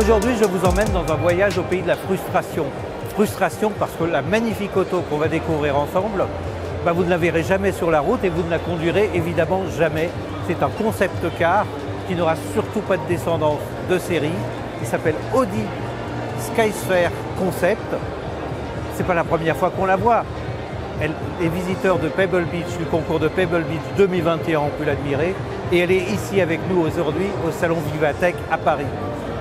Aujourd'hui, je vous emmène dans un voyage au pays de la frustration. Frustration parce que la magnifique auto qu'on va découvrir ensemble, vous ne la verrez jamais sur la route et vous ne la conduirez évidemment jamais. C'est un concept car qui n'aura surtout pas de descendance de série. Il s'appelle Audi Skysphere Concept. C'est pas la première fois qu'on la voit. Les visiteurs de Pebble Beach, du concours de Pebble Beach 2021 ont pu l'admirer. Et elle est ici avec nous aujourd'hui au salon Vivatech à Paris.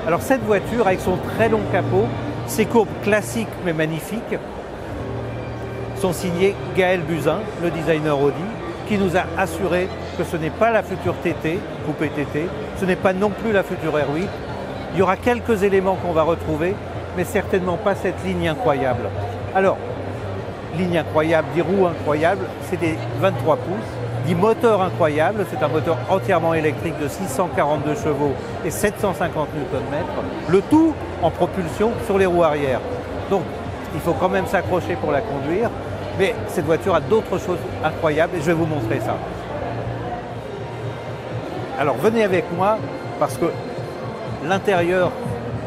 Alors cette voiture, avec son très long capot, ses courbes classiques mais magnifiques, sont signées Gaël Buzyn, le designer Audi, qui nous a assuré que ce n'est pas la future TT, coupé TT, ce n'est pas non plus la future R8. Il y aura quelques éléments qu'on va retrouver, mais certainement pas cette ligne incroyable. Alors, ligne incroyable, dit roues incroyables, c'est des 23 pouces. Dit moteur incroyable, c'est un moteur entièrement électrique de 642 chevaux et 750 Nm, le tout en propulsion sur les roues arrière. Donc il faut quand même s'accrocher pour la conduire, mais cette voiture a d'autres choses incroyables et je vais vous montrer ça. Alors venez avec moi parce que l'intérieur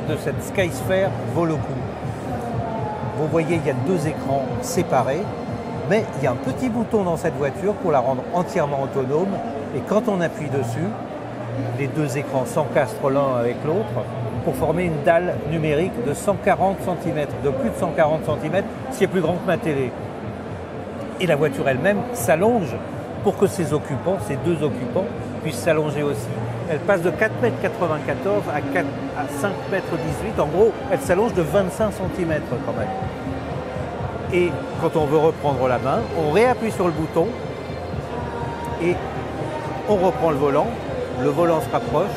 de cette Skysphere vaut le coup. Vous voyez, il y a deux écrans séparés. Mais il y a un petit bouton dans cette voiture pour la rendre entièrement autonome. Et quand on appuie dessus, les deux écrans s'encastrent l'un avec l'autre pour former une dalle numérique de 140 cm, de plus de 140 cm, ce qui est plus grand que ma télé. Et la voiture elle-même s'allonge pour que ses occupants, ces deux occupants, puissent s'allonger aussi. Elle passe de 4,94 m à 5,18 m. En gros, elle s'allonge de 25 cm quand même. Et quand on veut reprendre la main, on réappuie sur le bouton et on reprend le volant se rapproche,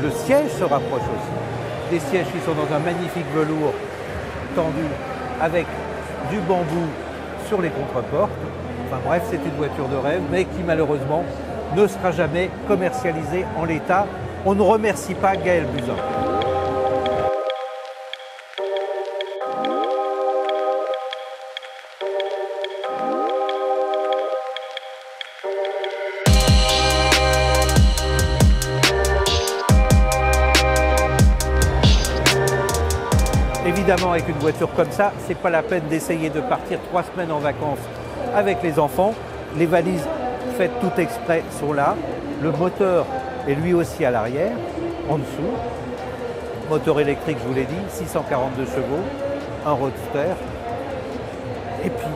le siège se rapproche aussi. Les sièges qui sont dans un magnifique velours tendu avec du bambou sur les contreportes. Enfin bref, c'est une voiture de rêve, mais qui malheureusement ne sera jamais commercialisée en l'état. On ne remercie pas Gaël Buzyn. Évidemment, avec une voiture comme ça, c'est pas la peine d'essayer de partir 3 semaines en vacances avec les enfants. Les valises faites tout exprès sont là. Le moteur est lui aussi à l'arrière, en dessous. Moteur électrique, je vous l'ai dit, 642 chevaux, un roadster. Et puis,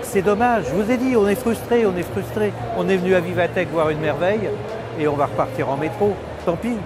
c'est dommage, je vous ai dit, on est frustré, on est frustré. On est venu à Vivatech voir une merveille et on va repartir en métro. Tant pis.